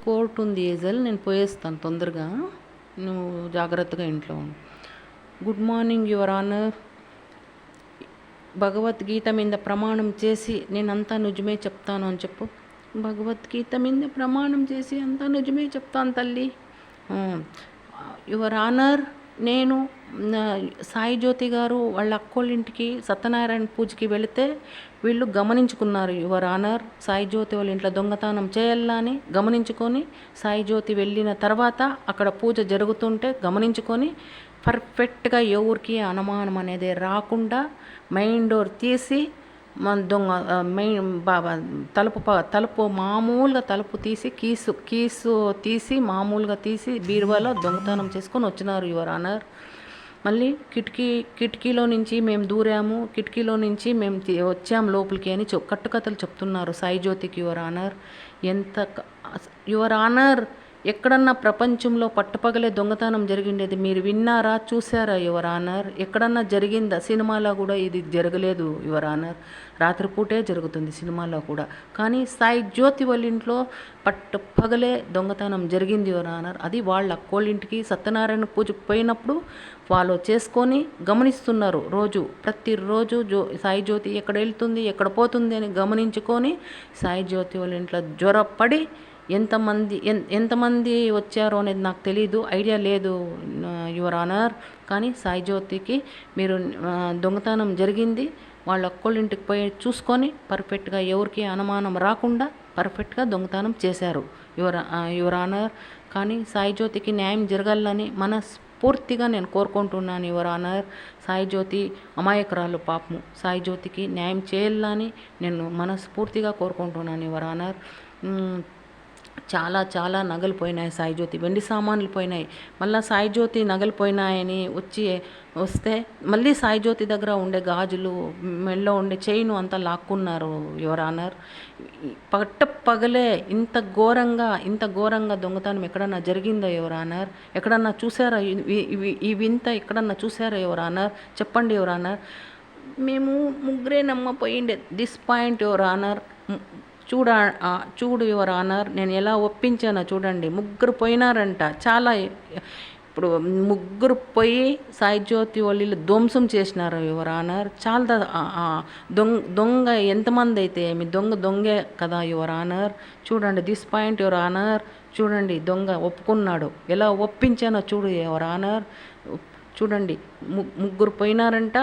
Court ఉంది ఏజల్, నేను పోయేస్తాను తొందరగా, నువ్వు జాగ్రత్తగా ఇంట్లో ఉండు. Good morning your honour. Bhagavad Gita మీద ప్రమాణం చేసి నేనంతా నిజమే చెప్తాను అని చెప్పు. భగవద్గీత మీద ప్రమాణం చేసి అంతా నిజమే చెప్తాను తల్లి. యువర్ ఆనర్, నేను సాయి జ్యోతి గారు వాళ్ళ అక్కోళ్ళింటికి సత్యనారాయణ పూజకి వెళితే వీళ్ళు గమనించుకున్నారు యువర్ ఆనర్. సాయి జ్యోతి వాళ్ళ ఇంట్లో దొంగతనం చేయాలని గమనించుకొని, సాయి జ్యోతి వెళ్ళిన తర్వాత అక్కడ పూజ జరుగుతుంటే గమనించుకొని పర్ఫెక్ట్గా ఎవరికి అనుమానం అనేది రాకుండా మెయిన్ డోర్ తీసి మన తలుపు మామూలుగా తలుపు తీసి కీసు తీసి మామూలుగా తీసి బీరువాలో దొంగతనం చేసుకొని వచ్చినారు యువర్ ఆనర్. మళ్ళీ కిటికీలో నుంచి మేము దూరాము, కిటికీలో నుంచి మేము వచ్చాము లోపలికి అని కట్టుకథలు చెప్తున్నారు సాయి జ్యోతికి యువర్ ఆనర్. యువర్ ఆనర్, ఎక్కడన్నా ప్రపంచంలో పట్టపగలే దొంగతనం జరిగిండేది మీరు విన్నారా, చూసారా యువర్ ఆనర్? ఎక్కడన్నా జరిగిందా? సినిమాలో కూడా ఇది జరగలేదు యువర్ ఆనర్, రాత్రిపూటే జరుగుతుంది సినిమాలో కూడా. కానీ సాయి జ్యోతి వాళ్ళ ఇంట్లో పట్టపగలే దొంగతనం జరిగింది యువర్ ఆనర్. అది వాళ్ళ అక్కోళ్ళింటికి సత్యనారాయణ పూజ పోయినప్పుడు ఫాలో చేసుకొని గమనిస్తున్నారు. ప్రతిరోజు సాయి జ్యోతి ఎక్కడ వెళ్తుంది ఎక్కడ పోతుంది అని గమనించుకొని సాయి జ్యోతి వాళ్ళ ఇంట్లో జ్వరపడి ఎంతమంది వచ్చారో అనేది నాకు తెలీదు, ఐడియా లేదు యువర్ ఆనర్. కానీ సాయి యువతికి మీరు దొంగతనం జరిగింది వాళ్ళ ఒక్కళ్ళింటికి పోయి చూసుకొని పర్ఫెక్ట్గా ఎవరికి అనుమానం రాకుండా పర్ఫెక్ట్గా దొంగతనం చేశారు యువర్ ఆనర్. కానీ సాయి జ్యోతికి న్యాయం జరగాలని మనస్ఫూర్తిగా నేను కోరుకుంటున్నాను యువర్ ఆనర్. సాయి జ్యోతి అమాయకురాలు పాపము, సాయి జ్యోతికి న్యాయం చేయాలని నేను మనస్ఫూర్తిగా కోరుకుంటున్నాను యువర్ ఆనర్. చాలా చాలా నగలు పోయినాయి సాయి జ్యోతి, వెండి సామాన్లు పోయినాయి. మళ్ళీ సాయి జ్యోతి నగలు పోయినాయని వస్తే మళ్ళీ సాయి జ్యోతి దగ్గర ఉండే గాజులు, మెడలో ఉండే చైను అంతా లాక్కున్నారు యువర్ ఆనర్. పగలే ఇంత ఘోరంగా దొంగతనం ఎక్కడన్నా జరిగిందా యువర్ ఆనర్? ఎక్కడన్నా చూసారా ఈ వింత? ఎక్కడన్నా చూసారా యువర్ ఆనర్? చెప్పండి యువర్ ఆనర్. మేము ముగ్గురే నమ్మపోయిండే దిస్ పాయింట్ యువర్ ఆనర్. చూడు యువర్ ఆనర్, నేను ఎలా ఒప్పించానో చూడండి. ముగ్గురు పోయినారంట. ఇప్పుడు ముగ్గురు పోయి సాయి జ్యోతి వాళ్ళు ధ్వంసం చేసినారు యువర్ ఆనర్. చాలా దొంగ ఎంతమంది అయితే మీ దొంగే కదా యువర్ ఆనర్. చూడండి దిస్ పాయింట్ యువర్ ఆనర్. చూడండి దొంగ ఒప్పుకున్నాడు. ఎలా ఒప్పించానో చూడు యువర్ ఆనర్. చూడండి ముగ్గురు పోయినారంట,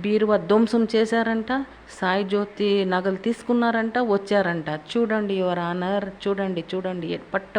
బీరువా ధ్వంసం చేశారంట, సాయి జ్యోతి నగలు తీసుకున్నారంట, వచ్చారంట. చూడండి యువర్ ఆనర్, చూడండి పట్ట